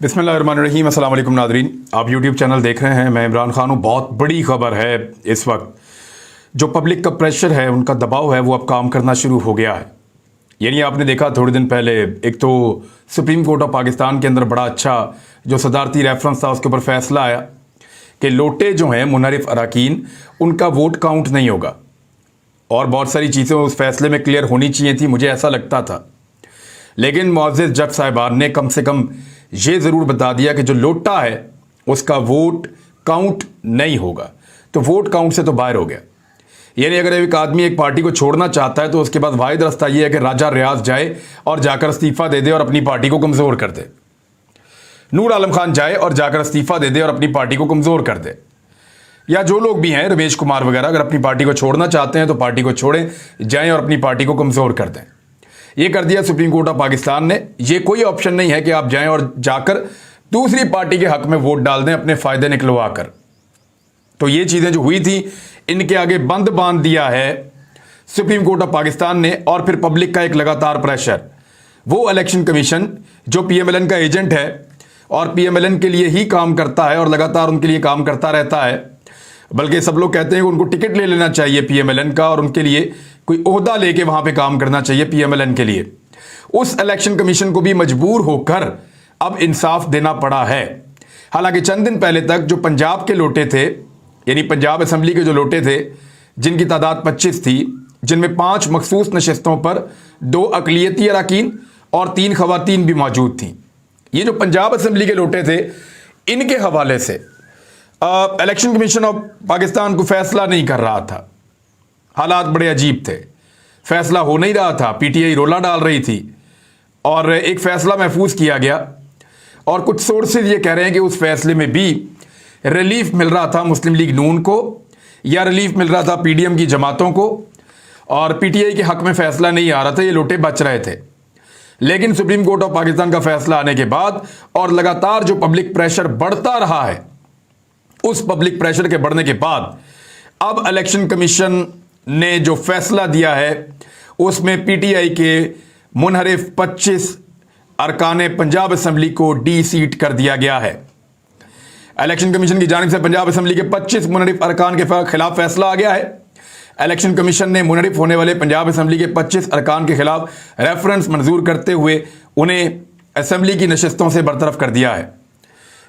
बिस्मिल्लाहिर्रहमानिर्रहीम। अस्सलाम वालेकुम नादरीन, आप यूट्यूब चैनल देख रहे हैं। मैं इमरान खान हूँ। बहुत बड़ी खबर है इस वक्त। जो पब्लिक का प्रेशर है, उनका दबाव है, वो अब काम करना शुरू हो गया है। यानी आपने देखा थोड़े दिन पहले एक तो सुप्रीम कोर्ट ऑफ पाकिस्तान के अंदर बड़ा अच्छा जो सदारती रेफरेंस था उसके ऊपर फैसला आया कि लोटे जो हैं मुनहरिफ अरकान, उनका वोट काउंट नहीं होगा। और बहुत सारी चीज़ें उस फैसले में क्लियर होनी चाहिए थी, मुझे ऐसा लगता था। लेकिन मुअज़्ज़िज़ जज साहिबान ने कम से कम ये ज़रूर बता दिया कि जो लोटा है उसका वोट काउंट नहीं होगा। तो वोट काउंट से तो बाहर हो गया। यानी अगर एक आदमी एक पार्टी को छोड़ना चाहता है तो उसके बाद वाहिद रास्ता यह है कि राजा रियाज जाए और जाकर इस्तीफ़ा दे दे और अपनी पार्टी को कमज़ोर कर दे। नूर आलम खान जाए और जाकर इस्तीफ़ा दे दे और अपनी पार्टी को कमज़ोर कर दे। या जो लोग भी हैं, रमेश कुमार वगैरह, अगर अपनी पार्टी को छोड़ना चाहते हैं तो पार्टी को छोड़ें, जाएं और अपनी पार्टी को कमज़ोर कर दें। ये कर दिया सुप्रीम कोर्ट ऑफ पाकिस्तान ने। ये कोई ऑप्शन नहीं है कि आप जाएं और जाकर दूसरी पार्टी के हक में वोट डाल दें अपने फ़ायदे निकलवा कर। तो ये चीज़ें जो हुई थी, इनके आगे बंद बांध दिया है सुप्रीम कोर्ट ऑफ पाकिस्तान ने। और फिर पब्लिक का एक लगातार प्रेशर, वो इलेक्शन कमीशन जो PMLN का एजेंट है और PMLN के लिए ही काम करता है और लगातार उनके लिए काम करता रहता है। बल्कि सब लोग कहते हैं कि उनको टिकट ले लेना चाहिए PMLN का और उनके लिए कोई ओहदा लेके वहां पे काम करना चाहिए PMLN के लिए। उस इलेक्शन कमीशन को भी मजबूर होकर अब इंसाफ देना पड़ा है। हालांकि चंद दिन पहले तक जो पंजाब के लोटे थे, यानी पंजाब असम्बली के जो लोटे थे, जिनकी तादाद 25 थी, जिनमें 5 मखसूस नशस्तों पर 2 अक़लियती अरकान और 3 ख़वातीन भी मौजूद थीं। ये जो पंजाब असम्बली के लोटे थे, इनके हवाले से इलेक्शन कमीशन ऑफ पाकिस्तान को फैसला नहीं कर रहा था। हालात बड़े अजीब थे, फैसला हो नहीं रहा था। PTI रोला डाल रही थी और एक फैसला महफूज किया गया। और कुछ सोर्सेज ये कह रहे हैं कि उस फैसले में भी रिलीफ मिल रहा था मुस्लिम लीग नून को, या रिलीफ मिल रहा था PDM की जमातों को, और PTI के हक में फैसला नहीं आ रहा था। ये लोटे बच रहे थे। लेकिन सुप्रीम कोर्ट ऑफ पाकिस्तान का फैसला आने के बाद और लगातार जो पब्लिक प्रेशर बढ़ता रहा है, उस पब्लिक प्रेशर के बढ़ने के बाद अब इलेक्शन कमीशन ने जो फैसला दिया है उसमें PTI के मुनहरिफ 25 अरकान पंजाब असम्बली को सीट कर दिया गया है। इलेक्शन कमीशन की जानिब से पंजाब असम्बली के 25 मुनहरिफ अरकान के खिलाफ फैसला आ गया है। इलेक्शन कमीशन ने मुनहरिफ होने वाले पंजाब असम्बली के 25 अरकान के खिलाफ रेफरेंस मंजूर करते हुए उन्हें असम्बली की नशस्तों से बरतरफ कर दिया है।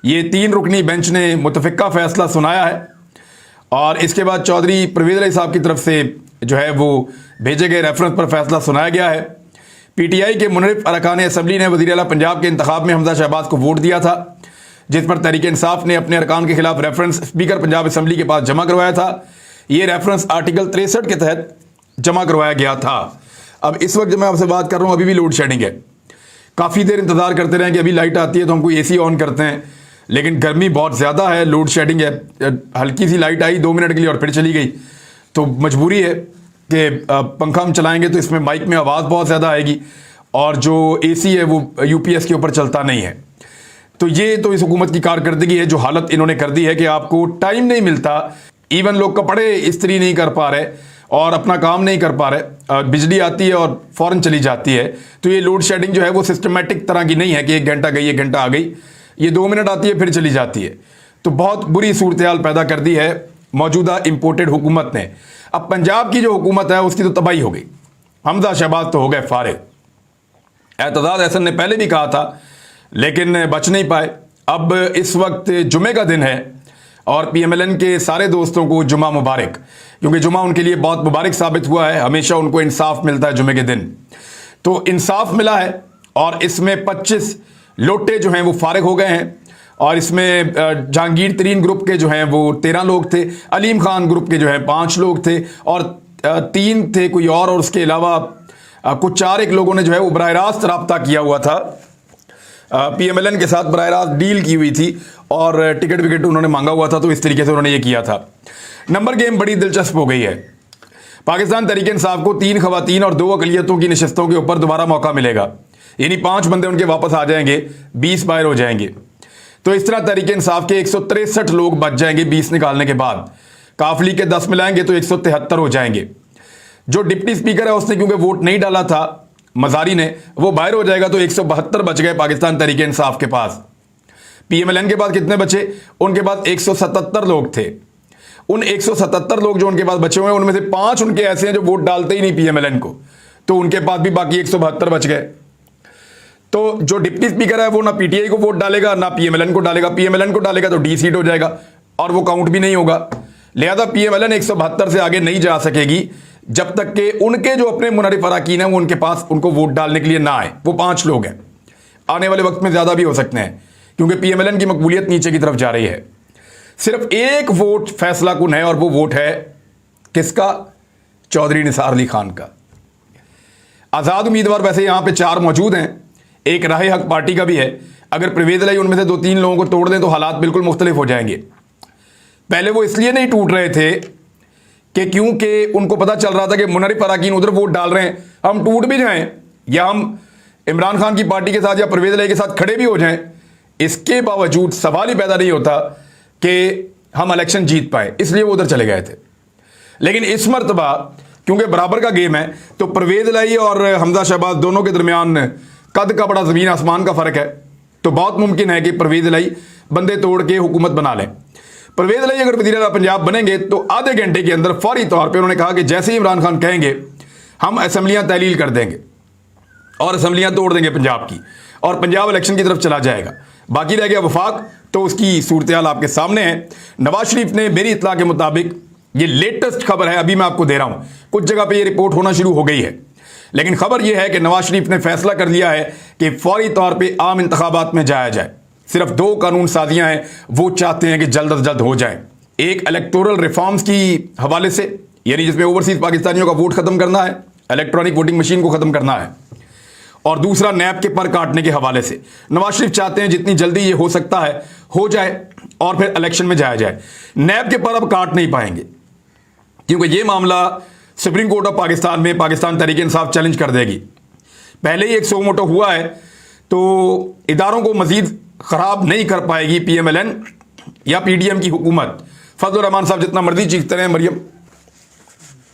ये 3 रुकनी बेंच ने मुतफ़िका फैसला सुनाया है और इसके बाद चौधरी परवेज़ इलाही साहब की तरफ से जो है वो भेजे गए रेफरेंस पर फैसला सुनाया गया है। PTI के मुनहरिफ अरकान असम्बली ने वज़ीर आला पंजाब के इंतखाब में हमजा शहबाज को वोट दिया था, जिस पर तहरीक इंसाफ ने अपने अरकान के खिलाफ रेफरेंस स्पीकर पंजाब असम्बली के पास जमा करवाया था। ये रेफरेंस आर्टिकल 63 के तहत जमा करवाया गया था। अब इस वक्त जब मैं आपसे बात कर रहा हूँ, अभी भी लोड शेडिंग है। काफ़ी देर इंतजार करते रहे कि अभी लाइट आती है तो हम कोई AC ऑन करते हैं, लेकिन गर्मी बहुत ज़्यादा है, लोड शेडिंग है। हल्की सी लाइट आई 2 मिनट के लिए और फिर चली गई। तो मजबूरी है कि पंखा हम चलाएंगे तो इसमें माइक में आवाज़ बहुत ज़्यादा आएगी और जो AC है वो UPS के ऊपर चलता नहीं है। तो ये तो इस हुकूमत की कारकर्दगी है, जो हालत इन्होंने कर दी है कि आपको टाइम नहीं मिलता। इवन लोग कपड़े इस्त्री नहीं कर पा रहे और अपना काम नहीं कर पा रहे। बिजली आती है और फ़ौरन चली जाती है। तो ये लोड शेडिंग जो है वो सिस्टमेटिक तरह की नहीं है कि 1 घंटा गई 1 घंटा आ गई। ये 2 मिनट आती है फिर चली जाती है। तो बहुत बुरी सूरत हाल पैदा कर दी है मौजूदा इंपोर्टेड हुकूमत ने। अब पंजाब की जो हुकूमत है उसकी तो तबाही हो गई। हमजा शहबाज तो हो गए फारिग। एतजाज़ अहसन ने पहले भी कहा था लेकिन बच नहीं पाए। अब इस वक्त जुमे का दिन है और PMLN के सारे दोस्तों को जुमा मुबारक, क्योंकि जुमा उनके लिए बहुत मुबारक साबित हुआ है। हमेशा उनको इंसाफ मिलता है जुमे के दिन, तो इंसाफ मिला है। और इसमें 25 लोटे जो हैं वो फारिग हो गए हैं। और इसमें जहांगीर तरीन ग्रुप के जो हैं वो 13 लोग थे, अलीम खान ग्रुप के जो हैं 5 लोग थे और 3 थे कोई और उसके अलावा कुछ 4 लोगों ने जो है वो बराह रास्त रब्ता किया हुआ था, PMLN के साथ बराह रास्त डील की हुई थी और टिकट विकेट उन्होंने मांगा हुआ था। तो इस तरीके से उन्होंने ये किया था। नंबर गेम बड़ी दिलचस्प हो गई है। पाकिस्तान तहरीक इंसाफ को 3 ख़वातीन और 2 अक़लियतों की नशस्तों के ऊपर दोबारा मौका मिलेगा। यानी 5 बंदे उनके वापस आ जाएंगे, 20 बाहर हो जाएंगे। तो इस तरह तहरीक इंसाफ के 163 लोग बच जाएंगे 20 निकालने के बाद। काफली के 10 मिलाएंगे तो 173 हो जाएंगे। जो डिप्टी स्पीकर है उसने क्योंकि वोट नहीं डाला था, मजारी ने, वो बाहर हो जाएगा तो 172 बच गए पाकिस्तान तहरीक इंसाफ के पास। पीएमएलएन के पास कितने बचे? उनके पास 177 लोग थे। उन 177 लोग जो उनके पास बचे हुए हैं उनमें से 5 उनके ऐसे हैं जो वोट डालते ही नहीं पीएमएलएन को, तो उनके पास भी बाकी 172 बच गए। तो जो डिप्टी स्पीकर है वो ना पीटीआई को वोट डालेगा ना पीएमएलएन को डालेगा। पीएमएलएन को डालेगा तो डी सीट हो जाएगा और वो काउंट भी नहीं होगा। लिहाजा पीएमएलएन 172 से आगे नहीं जा सकेगी जब तक कि उनके जो अपने मुनरिफ अराकीन हैं वो उनके पास उनको वोट डालने के लिए ना आए। वो 5 लोग हैं, आने वाले वक्त में ज्यादा भी हो सकते हैं क्योंकि पीएमएलएन की मकबूलियत नीचे की तरफ जा रही है। सिर्फ एक वोट फैसला कुन है और वो वोट है किसका? चौधरी निसार अली खान का। आजाद उम्मीदवार वैसे यहां पे 4 मौजूद हैं, एक राह हक पार्टी का भी है। अगर परवेज इलाही उनमें से 2-3 लोगों को तोड़ दें तो हालात बिल्कुल मुख्तलिफ हो जाएंगे। पहले वो इसलिए नहीं टूट रहे थे कि क्योंकि उनको पता चल रहा था कि मुनरिफ अराकीन उधर वोट डाल रहे हैं, हम टूट भी जाएं या हम इमरान खान की पार्टी के साथ या परवेज इलाही के साथ खड़े भी हो जाएं, इसके बावजूद सवाल ही पैदा नहीं होता कि हम इलेक्शन जीत पाए, इसलिए वो उधर चले गए थे। लेकिन इस मरतबा क्योंकि बराबर का गेम है तो परवेज इलाही और हमजा शहबाज दोनों के दरमियान कद का बड़ा जमीन आसमान का फर्क है, तो बहुत मुमकिन है कि परवेज इलाही बंदे तोड़ के हुकूमत बना लें। परवेज इलाही अगर वज़ीर आला पंजाब बनेंगे तो आधे घंटे के अंदर फौरी तौर पे उन्होंने कहा कि जैसे ही इमरान खान कहेंगे हम असेंबलियां तहलील कर देंगे और असेंबलियां तोड़ देंगे पंजाब की और पंजाब इलेक्शन की तरफ चला जाएगा। बाकी रह गया वफाक, तो उसकी सूरत हाल आपके सामने है। नवाज शरीफ ने मेरी इत्तला के मुताबिक, ये लेटेस्ट खबर है, अभी मैं आपको दे रहा हूं, कुछ जगह पे ये रिपोर्ट होना शुरू हो गई है, लेकिन खबर यह है कि नवाज शरीफ ने फैसला कर लिया है कि फौरी तौर पे आम इंतखाबात में जाया जाए। सिर्फ 2 कानून साजियां हैं, वो चाहते हैं कि जल्द अज जल्द हो जाए। एक इलेक्टोरल रिफॉर्म्स की हवाले से, यानी जिसमें ओवरसीज पाकिस्तानियों का वोट खत्म करना है, इलेक्ट्रॉनिक वोटिंग मशीन को खत्म करना है, और दूसरा नैब के पर काटने के हवाले से। नवाज शरीफ चाहते हैं जितनी जल्दी ये हो सकता है हो जाए और फिर इलेक्शन में जाया जाए। नैब के पर अब काट नहीं पाएंगे क्योंकि ये मामला सुप्रीम कोर्ट ऑफ पाकिस्तान में पाकिस्तान तहरीक इंसाफ चैलेंज कर देगी। पहले ही एक सो मोटो हुआ है, तो इदारों को मजीद खराब नहीं कर पाएगी पीएमएलएन या पीडीएम की हुकूमत। फजल रहमान साहब जितना मर्जी चीखते रहे, मरियम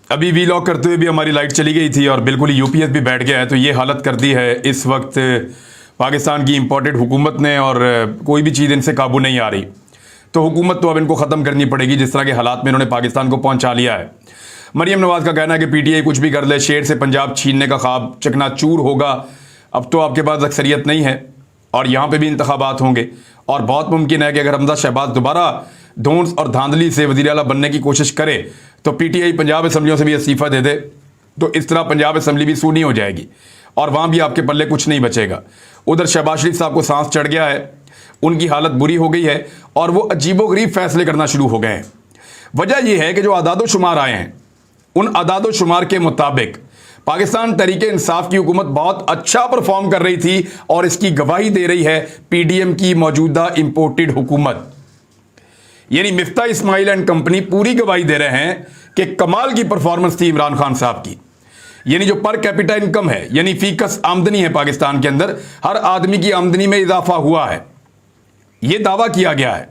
अभी वीलॉग करते हुए भी हमारी लाइट चली गई थी और बिल्कुल ही यूपीएस भी बैठ गया है, तो ये हालत कर दी है इस वक्त पाकिस्तान की इंपोर्टेड हुकूमत ने और कोई भी चीज़ इनसे काबू नहीं आ रही। तो हुकूमत तो अब इनको ख़त्म करनी पड़ेगी जिस तरह के हालात में इन्होंने पाकिस्तान को पहुंचा लिया है। मरियम नवाज का कहना है कि पीटीआई कुछ भी कर ले, शेर से पंजाब छीनने का ख्वाब चकनाचूर होगा। अब तो आपके पास अक्सरियत नहीं है और यहाँ पे भी इंतखाबात होंगे और बहुत मुमकिन है कि अगर हमजा शहबाज दोबारा धौंस और धांधली से वज़ीर आला बनने की कोशिश करे तो पीटीआई पंजाब असम्बलियों से भी इस्तीफ़ा दे दे, तो इस तरह पंजाब असम्बली भी सूनी हो जाएगी और वहाँ भी आपके पल्ले कुछ नहीं बचेगा। उधर शहबाज शरीफ साहब को सांस चढ़ गया है, उनकी हालत बुरी हो गई है और वो अजीबोगरीब फैसले करना शुरू हो गए हैं। वजह यह है कि जो आदादो शुमार आए हैं उन आदादो शुमार के मुताबिक पाकिस्तान तहरीक इंसाफ की हुकूमत बहुत अच्छा परफॉर्म कर रही थी और इसकी गवाही दे रही है पीडीएम की मौजूदा इंपोर्टेड हुकूमत, यानी मिफ्ता इस्माइल एंड कंपनी पूरी गवाही दे रहे हैं कि कमाल की परफॉर्मेंस थी इमरान खान साहब की। यानी जो पर कैपिटा इनकम है, यानी फीकस आमदनी है पाकिस्तान के अंदर, हर आदमी की आमदनी में इजाफा हुआ है, यह दावा किया गया है,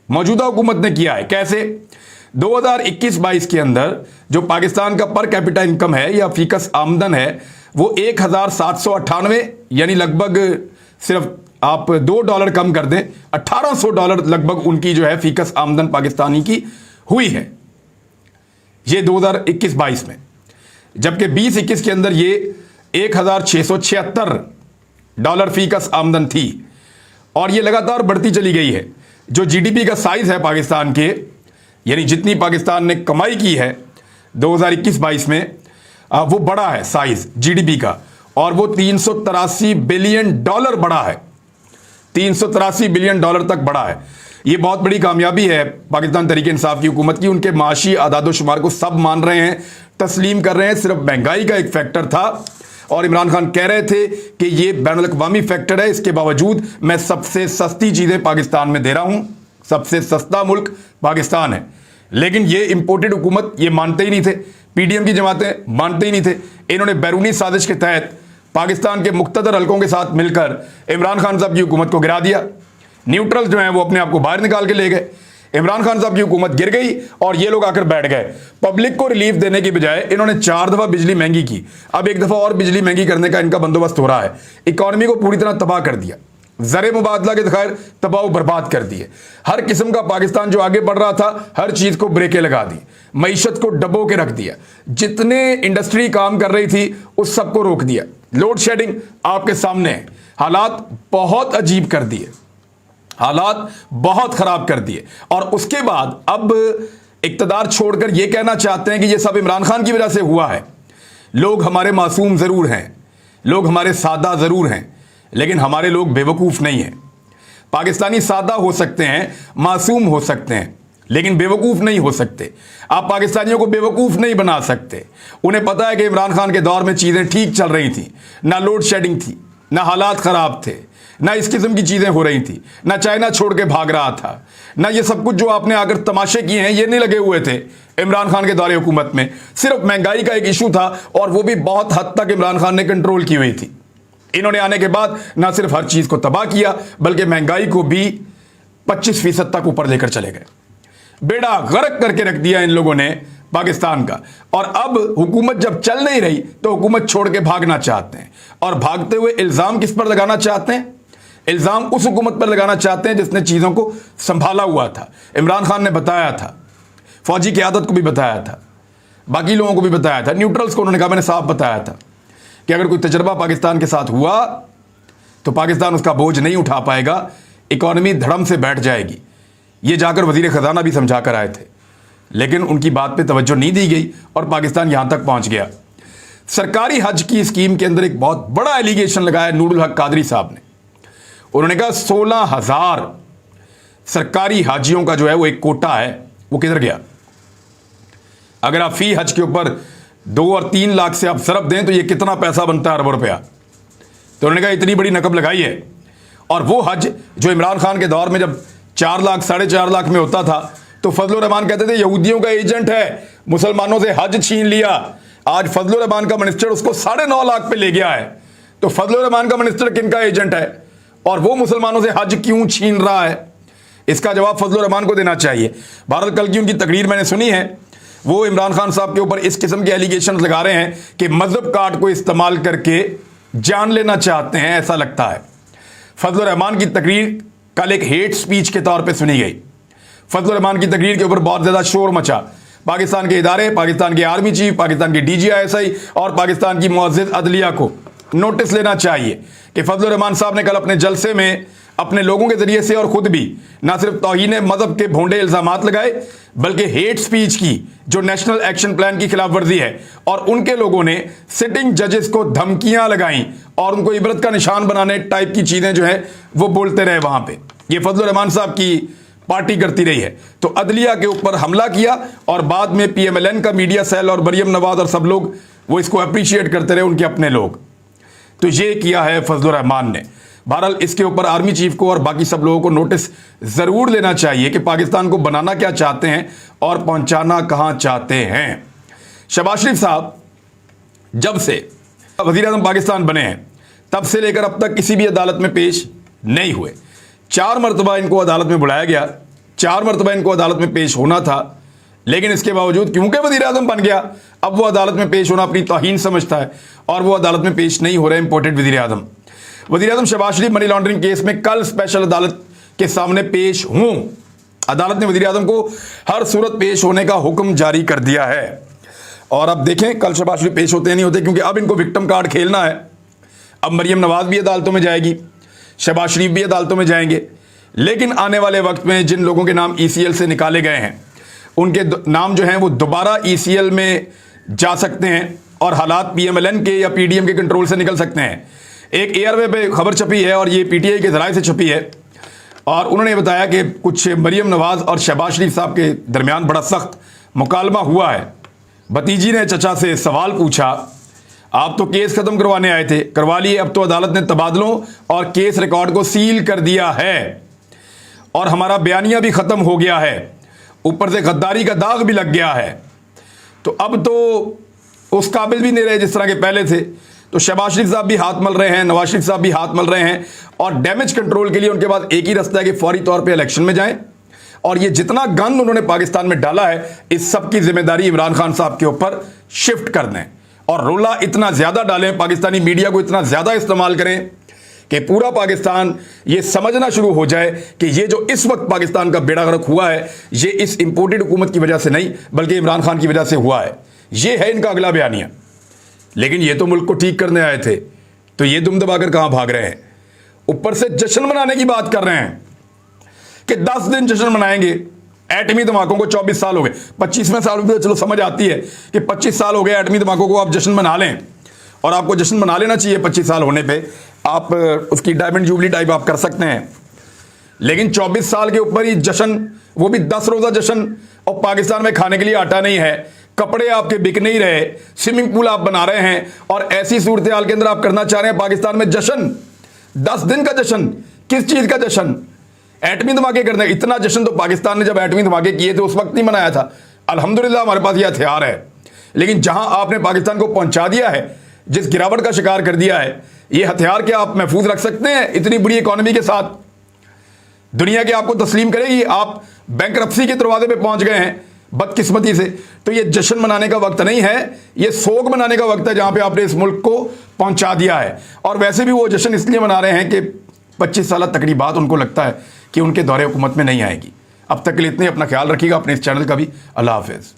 मौजूदा हुकूमत ने किया है। कैसे? 2021-22 के अंदर जो पाकिस्तान का पर कैपिटा इनकम है या फीकस आमदन है वो 1798, यानी लगभग सिर्फ आप $2 कम कर दें, $1800 लगभग उनकी जो है फीकस आमदन पाकिस्तानी की हुई है, ये 2021-22 में। जबकि 20-21 के अंदर ये $1676 फीकस आमदन थी और ये लगातार बढ़ती चली गई है। जो जीडीपी का साइज है पाकिस्तान के, यानी जितनी पाकिस्तान ने कमाई की है 2021-22 में, वो बड़ा है साइज जीडीपी का और वो $383 बिलियन बढ़ा है, $383 बिलियन तक बढ़ा है। ये बहुत बड़ी कामयाबी है पाकिस्तान तहरीक इंसाफ की हुकूमत की। उनके माशी आदादो शुमार को सब मान रहे हैं, तस्लीम कर रहे हैं। सिर्फ महंगाई का एक फैक्टर था और इमरान खान कह रहे थे कि ये बैनुल अक़वामी फैक्टर है, इसके बावजूद मैं सबसे सस्ती चीज़ें पाकिस्तान में दे रहा हूँ, सबसे सस्ता मुल्क पाकिस्तान है। लेकिन ये इंपोर्टेड हुकूमत ये मानते ही नहीं थे, पीडीएम की जमातें मानते ही नहीं थे। इन्होंने बैरूनी साजिश के तहत पाकिस्तान के मुख्तदर हल्कों के साथ मिलकर इमरान खान साहब की हुकूमत को गिरा दिया। न्यूट्रल जो हैं वो अपने आप को बाहर निकाल के ले गए, इमरान खान साहब की हुकूमत गिर गई और ये लोग आकर बैठ गए। पब्लिक को रिलीफ देने की बजाय इन्होंने 4 दफ़ा बिजली महंगी की, अब एक दफ़ा और बिजली महंगी करने का इनका बंदोबस्त हो रहा है। इकॉनमी को पूरी तरह तबाह कर दिया। ज़र मुबादला के खैर तबाह बर्बाद कर दिए। हर किस्म का पाकिस्तान जो आगे बढ़ रहा था, हर चीज़ को ब्रेकें लगा दी, मईशत को डबो के रख दिया, जितने इंडस्ट्री काम कर रही थी उस सब को रोक दिया। लोड शेडिंग आपके सामने है। हालात बहुत अजीब कर दिए, हालात बहुत खराब कर दिए। और उसके बाद अब इक्तदार छोड़कर यह कहना चाहते हैं कि यह सब इमरान खान की वजह से हुआ है। लोग हमारे मासूम ज़रूर हैं, लोग हमारे सादा ज़रूर हैं, लेकिन हमारे लोग बेवकूफ़ नहीं हैं। पाकिस्तानी सादा हो सकते हैं, मासूम हो सकते हैं, लेकिन बेवकूफ़ नहीं हो सकते। आप पाकिस्तानियों को बेवकूफ़ नहीं बना सकते। उन्हें पता है कि इमरान खान के दौर में चीज़ें ठीक चल रही थी, ना लोड शेडिंग थी, ना हालात ख़राब थे, ना इस किस्म की चीज़ें हो रही थी, ना चाइना छोड़ के भाग रहा था, ना ये सब कुछ जो आपने आकर तमाशे किए हैं ये नहीं लगे हुए थे इमरान खान के दौरे हुकूमत में। सिर्फ महंगाई का एक इशू था, और वो भी बहुत हद तक इमरान खान ने कंट्रोल की हुई थी। इन्होंने आने के बाद ना सिर्फ हर चीज़ को तबाह किया, बल्कि महंगाई को भी 25% तक ऊपर लेकर चले गए। बेड़ा गर्क करके रख दिया इन लोगों ने पाकिस्तान का। और अब हुकूमत जब चल नहीं रही तो हुकूमत छोड़ के भागना चाहते हैं, और भागते हुए इल्ज़ाम किस पर लगाना चाहते हैं? इल्ज़ाम उस हुकूमत पर लगाना चाहते हैं जिसने चीज़ों को संभाला हुआ था। इमरान खान ने बताया था, फौजी क़यादत को भी बताया था, बाकी लोगों को भी बताया था, न्यूट्रल्स को उन्होंने कहा, मैंने साफ बताया था कि अगर कोई तजर्बा पाकिस्तान के साथ हुआ तो पाकिस्तान उसका बोझ नहीं उठा पाएगा, इकॉनमी धड़म से बैठ जाएगी। ये जाकर वज़ीर ख़जाना भी समझा कर आए थे, लेकिन उनकी बात पे तवज्जो नहीं दी गई और पाकिस्तान यहाँ तक पहुँच गया। सरकारी हज की स्कीम के अंदर एक बहुत बड़ा एलिगेशन लगाया नूरुल हक कादरी साहब ने। उन्होंने कहा 16,000 सरकारी हाजियों का जो है वो एक कोटा है, वो किधर गया? अगर आप फी हज के ऊपर 2 और 3 लाख से आप सरफ दें तो ये कितना पैसा बनता है? अरबों रुपया। तो उन्होंने कहा इतनी बड़ी नकब लगाई है। और वो हज जो इमरान खान के दौर में जब 4 लाख 4.5 लाख में होता था तो फजलुर रहमान कहते थे यहूदियों का एजेंट है, मुसलमानों से हज छीन लिया। आज फजलुर रहमान का मिनिस्टर उसको 9.5 लाख पे ले गया है। तो फजलुर रहमान का मिनिस्टर किनका एजेंट है और वो मुसलमानों से हज क्यों छीन रहा है? इसका जवाब फजलुर रहमान को देना चाहिए। भारत कल की उनकी तकरीर मैंने सुनी है, वो इमरान खान साहब के ऊपर इस किस्म के एलिगेशन लगा रहे हैं कि मजहब कार्ड को इस्तेमाल करके जान लेना चाहते हैं, ऐसा लगता है। फजलुर रहमान की तकरीर कल एक हेट स्पीच के तौर पे सुनी गई। फजलुर रहमान की तकरीर के ऊपर बहुत ज़्यादा शोर मचा। पाकिस्तान के इदारे, पाकिस्तान के आर्मी चीफ, पाकिस्तान के DGISI और पाकिस्तान की मुअज़्ज़िज़ अदलिया को नोटिस लेना चाहिए कि फजलुर रहमान साहब ने कल अपने जलसे में अपने लोगों के ज़रिए से और ख़ुद भी ना सिर्फ तौहीन मज़हब के भोंडे इल्ज़ामात लगाए, बल्कि हेट स्पीच की जो नेशनल एक्शन प्लान की खिलाफ वर्जी है, और उनके लोगों ने सिटिंग जजेस को धमकियां लगाई और उनको इबरत का निशान बनाने टाइप की चीज़ें जो है वो बोलते रहे वहाँ पे। ये फजलुर रहमान साहब की पार्टी करती रही है। तो अदलिया के ऊपर हमला किया और बाद में PMLN का मीडिया सेल और मरियम नवाज और सब लोग वो इसको अप्रिशिएट करते रहे, उनके अपने लोग। तो ये किया है फजलुर रहमान ने। बहरहाल इसके ऊपर आर्मी चीफ को और बाकी सब लोगों को नोटिस ज़रूर लेना चाहिए कि पाकिस्तान को बनाना क्या चाहते हैं और पहुंचाना कहां चाहते हैं। शहबाज शरीफ साहब जब से वज़ीर-ए-आज़म पाकिस्तान बने हैं तब से लेकर अब तक किसी भी अदालत में पेश नहीं हुए। 4 मरतबा इनको अदालत में बुलाया गया, 4 मरतबा इनको अदालत में पेश होना था, लेकिन इसके बावजूद क्योंकि वज़ीर-ए-आज़म बन गया अब वो अदालत में पेश होना अपनी तौहीन समझता है और वो अदालत में पेश नहीं हो रहे इंपोर्टेड वज़ीर-ए-आज़म। वज़ीर-ए-आज़म शहबाज शरीफ मनी लॉन्ड्रिंग केस में कल स्पेशल अदालत के सामने पेश हों। अदालत ने वज़ीर-ए-आज़म को हर सूरत पेश होने का हुक्म जारी कर दिया है। और अब देखें कल शहबाज शरीफ पेश होते नहीं होते, क्योंकि अब इनको विक्टिम कार्ड खेलना है। अब मरियम नवाज भी अदालतों में जाएगी, शहबाज शरीफ भी अदालतों में जाएंगे, लेकिन आने वाले वक्त में जिन लोगों के नाम ECL से निकाले गए हैं उनके नाम जो हैं वो दोबारा ECL में जा सकते हैं और हालात PMLN के या PDM के कंट्रोल से निकल सकते हैं। एक एयरवे पे खबर छपी है और ये PTI के ज़राए से छपी है, और उन्होंने बताया कि कुछ मरियम नवाज और शहबाज शरीफ साहब के दरमियान बड़ा सख्त मुकालमा हुआ है। भतीजी ने चचा से सवाल पूछा, आप तो केस ख़त्म करवाने आए थे, करवा लिए, अब तो अदालत ने तबादलों और केस रिकॉर्ड को सील कर दिया है और हमारा बयानिया भी ख़त्म हो गया है, ऊपर से गद्दारी का दाग भी लग गया है, तो अब तो उस काबिल भी नहीं रहे जिस तरह के पहले थे। तो शहबाज शरीफ साहब भी हाथ मल रहे हैं, नवाज शरीफ साहब भी हाथ मल रहे हैं, और डैमेज कंट्रोल के लिए उनके पास एक ही रास्ता है कि फौरी तौर पे इलेक्शन में जाएं। और ये जितना गंद उन्होंने पाकिस्तान में डाला है इस सब की जिम्मेदारी इमरान खान साहब के ऊपर शिफ्ट कर दें और रोला इतना ज़्यादा डालें, पाकिस्तानी मीडिया को इतना ज़्यादा इस्तेमाल करें कि पूरा पाकिस्तान ये समझना शुरू हो जाए कि ये जो इस वक्त पाकिस्तान का बेड़ा गर्क हुआ है, ये इस इंपोर्टेड हुकूमत की वजह से नहीं बल्कि इमरान खान की वजह से हुआ है। ये है इनका अगला बयानिया। लेकिन ये तो मुल्क को ठीक करने आए थे, तो ये दुम दबाकर कहां भाग रहे हैं? ऊपर से जश्न मनाने की बात कर रहे हैं कि 10 दिन जश्न मनाएंगे। एटमी धमाकों को 24 साल हो गए, 25वें साल में तो चलो समझ आती है कि 25 साल हो गए एटमी धमाकों को, आप जश्न मना लें। और आपको जश्न मना लेना चाहिए 25 साल होने पे, आप उसकी डायमंड जुबली टाइप आप कर सकते हैं। लेकिन 24 साल के ऊपर ही जश्न, वो भी 10 रोज़ा जश्न, और पाकिस्तान में खाने के लिए आटा नहीं है, कपड़े आपके बिक नहीं रहे, स्विमिंग पूल आप बना रहे हैं, और ऐसी सूरत हाल के अंदर आप करना चाह रहे हैं पाकिस्तान में जश्न, 10 दिन का जश्न। किस चीज़ का जश्न? एटमी धमाके करने। इतना जश्न तो पाकिस्तान ने जब एटमी धमाके किए थे उस वक्त नहीं मनाया था। अल्हम्दुलिल्लाह हमारे पास ये हथियार है। लेकिन जहां आपने पाकिस्तान को पहुंचा दिया है, जिस गिरावट का शिकार कर दिया है, ये हथियार क्या आप महफूज रख सकते हैं इतनी बड़ी इकोनॉमी के साथ? दुनिया के आपको तस्लीम करेगी? आप बैंकरप्सी के दरवाजे पे पहुंच गए हैं बदकिस्मती से। तो ये जश्न मनाने का वक्त नहीं है, ये सोग मनाने का वक्त है, जहां पे आपने इस मुल्क को पहुंचा दिया है। और वैसे भी वो जश्न इसलिए मना रहे हैं कि 25 साल तकरीबात उनको लगता है कि उनके दौरे हुकूमत में नहीं आएगी। अब तक के लिए इतने, अपना ख्याल रखिएगा, अपने इस चैनल का भी। अल्लाह हाफिज़।